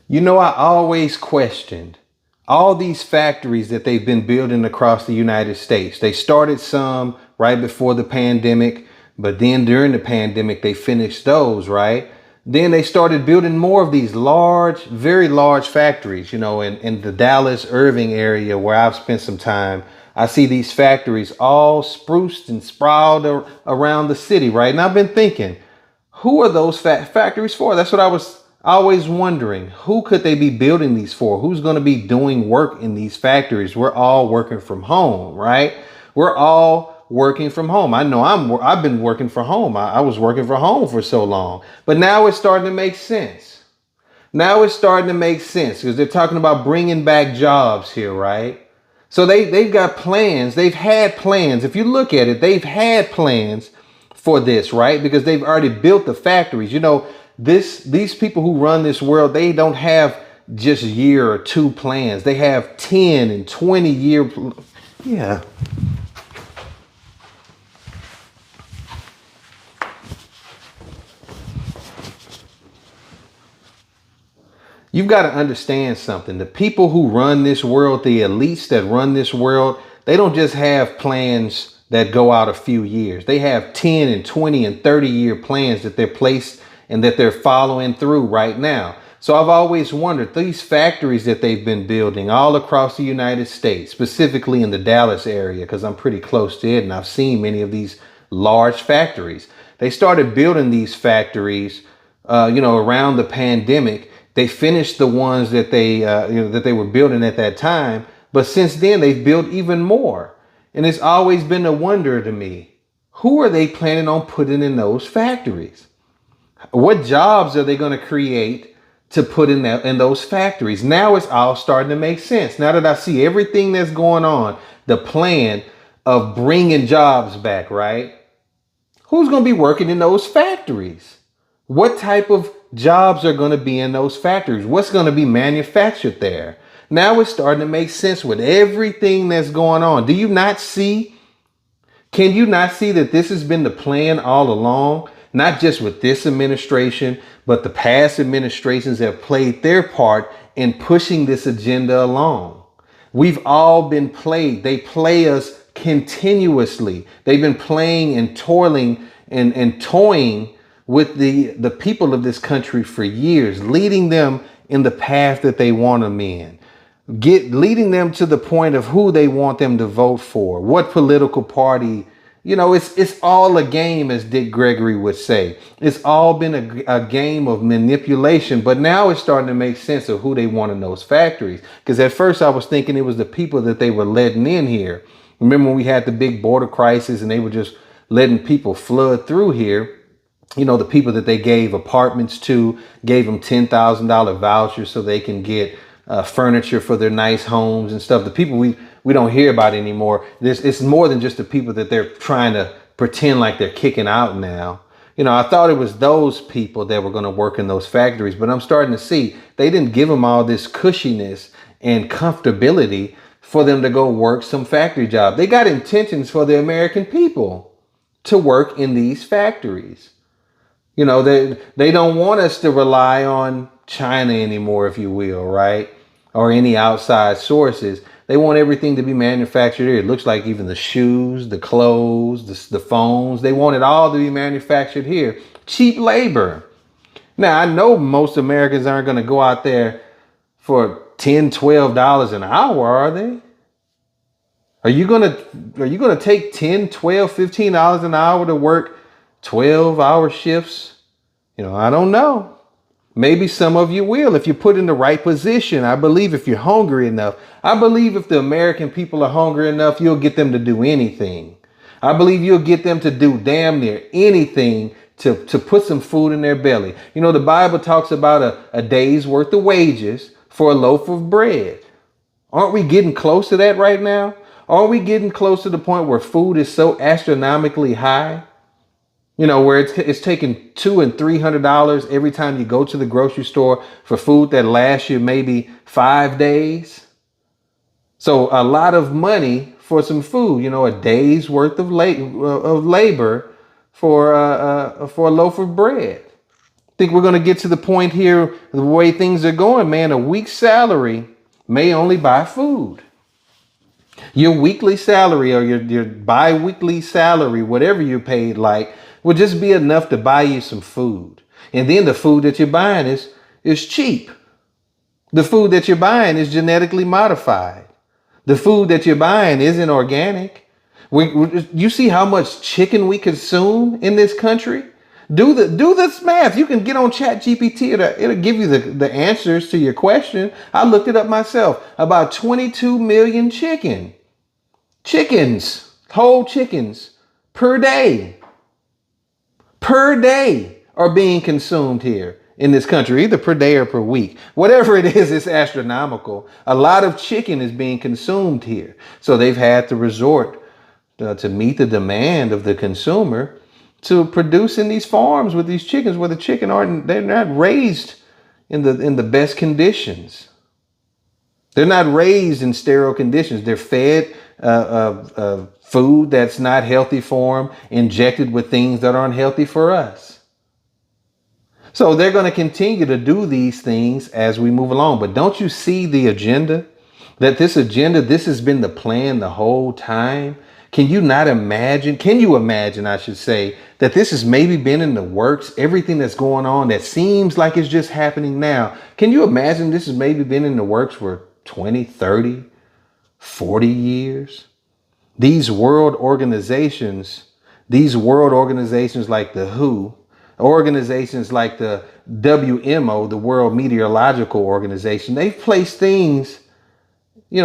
You know, I always questioned all these factories that they've been building across the United States. They started some right before the pandemic, but then during the pandemic, they finished those, right? Then they started building more of these large, very large factories, in the Dallas Irving area where I've spent some time. I see these factories all spruced and sprawled around the city, right? And I've been thinking, who are those factories for? That's what I was always wondering. Who could they be building these for? Who's going to be doing work in these factories? We're all working from home, right? We're all working from home. I know I've been working from home. I was working from home for so long, but now it's starting to make sense. Now it's starting to make sense because they're talking about bringing back jobs here, right? So they've got plans. They've had plans. If you look at it, they've had plans for this, right? Because they've already built the factories. These people who run this world, they don't have just year or two plans. They have 10 and 20 year. Yeah. You've got to understand something. The people who run this world, the elites that run this world, they don't just have plans that go out a few years. They have 10 and 20 and 30-year plans that they're placed and that they're following through right now. So I've always wondered, these factories that they've been building all across the United States, specifically in the Dallas area, because I'm pretty close to it and I've seen many of these large factories. They started building these factories, around the pandemic. They finished the ones that they were building at that time, but since then they've built even more. And it's always been a wonder to me, who are they planning on putting in those factories? What jobs are they going to create to put in those factories? Now it's all starting to make sense. Now that I see everything that's going on, the plan of bringing jobs back, right? Who's going to be working in those factories? What type of jobs are going to be in those factories? What's going to be manufactured there? Now it's starting to make sense with everything that's going on. Do you not see? Can you not see that this has been the plan all along? Not just with this administration, but the past administrations have played their part in pushing this agenda along. We've all been played. They play us continuously. They've been playing and toiling and toying with the people of this country for years, leading them in the path that they want them in, leading them to the point of who they want them to vote for, what political party. It's all a game, as Dick Gregory would say. It's all been a game of manipulation, but now it's starting to make sense of who they want in those factories. Because at first I was thinking it was the people that they were letting in here. Remember when we had the big border crisis and they were just letting people flood through here? The people that they gave apartments to, gave them $10,000 vouchers so they can get furniture for their nice homes and stuff. The people we don't hear about anymore. It's more than just the people that they're trying to pretend like they're kicking out now. I thought it was those people that were going to work in those factories, but I'm starting to see they didn't give them all this cushiness and comfortability for them to go work some factory job. They got intentions for the American people to work in these factories. They don't want us to rely on China anymore, if you will, right? Or any outside sources. They want everything to be manufactured here. It looks like even the shoes, the clothes, the phones, they want it all to be manufactured here. Cheap labor. Now, I know most Americans aren't going to go out there for $10, $12 an hour, are they? Are you going to take $10, $12, $15 an hour to work 12-hour shifts? I don't know. Maybe some of you will if you put in the right position. I believe if you're hungry enough, I believe if the American people are hungry enough, you'll get them to do anything. I believe you'll get them to do damn near anything to put some food in their belly. The Bible talks about a day's worth of wages for a loaf of bread. Aren't we getting close to that right now? Aren't we getting close to the point where food is so astronomically high? Where it's taking $200 and $300 every time you go to the grocery store for food that lasts you maybe 5 days. So a lot of money for some food, a day's worth of labor for a loaf of bread. Think we're going to get to the point here, the way things are going, man, a week's salary may only buy food. Your weekly salary or your bi-weekly salary, whatever you're paid like, will just be enough to buy you some food. And then the food that you're buying is cheap. The food that you're buying is genetically modified. The food that you're buying isn't organic. You see how much chicken we consume in this country? Do this math. You can get on Chat GPT. It'll give you the answers to your question. I looked it up myself. About 22 million chickens, whole chickens per day are being consumed here in this country, either per day or per week. Whatever it is, it's astronomical. A lot of chicken is being consumed here. So they've had to resort to meet the demand of the consumer to produce in these farms with these chickens where the chicken they're not raised in the best conditions. They're not raised in sterile conditions. They're fed food that's not healthy for them, injected with things that aren't healthy for us. So they're going to continue to do these things as we move along. But don't you see the agenda? This has been the plan the whole time. Can you imagine, I should say, that this has maybe been in the works? Everything that's going on that seems like it's just happening now. Can you imagine this has maybe been in the works for 20, 30, 40 years? These world organizations like the WHO, organizations like the WMO, the World Meteorological Organization, they've placed things in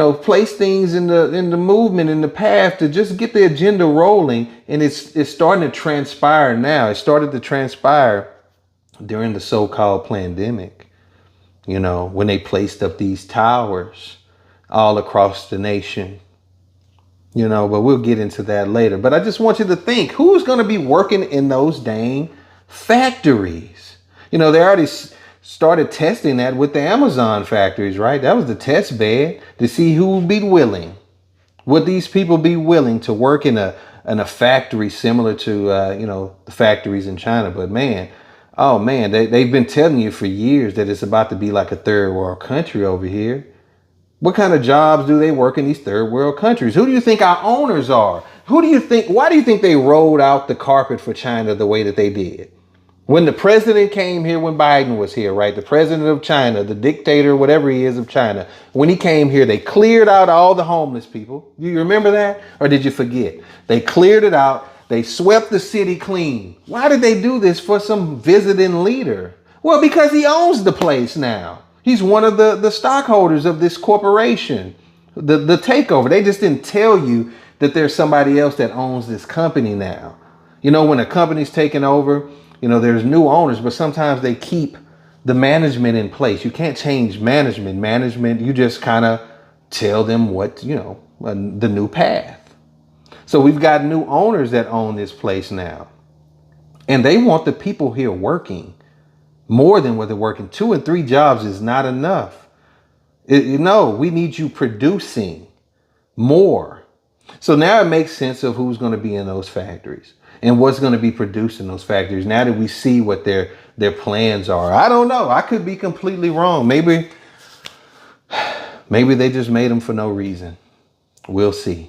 the movement, in the path to just get the agenda rolling. And it's starting to transpire now. It started to transpire during the so-called pandemic, when they placed up these towers all across the nation, but we'll get into that later. But I just want you to think, who's going to be working in those dang factories? They already started testing that with the Amazon factories, right? That was the test bed to see who would be willing. Would these people be willing to work in a factory similar to, the factories in China? But they've been telling you for years that it's about to be like a third world country over here. What kind of jobs do they work in these third world countries? Who do you think our owners are? Why do you think they rolled out the carpet for China the way that they did? When the president came here, when Biden was here, right? The president of China, the dictator, whatever he is of China, when he came here, they cleared out all the homeless people. Do you remember that? Or did you forget? They cleared it out. They swept the city clean. Why did they do this for some visiting leader? Well, because he owns the place now. He's one of the stockholders of this corporation, the takeover. They just didn't tell you that there's somebody else that owns this company now. When a company's taken over, there's new owners, but sometimes they keep the management in place. You can't change management. You just kind of tell them what, the new path. So we've got new owners that own this place now, and they want the people here working more than what they're working. 2 and 3 jobs is not enough. We need you producing more. So now it makes sense of who's going to be in those factories and what's going to be produced in those factories. Now that we see what their plans are, I don't know. I could be completely wrong. Maybe they just made them for no reason. We'll see.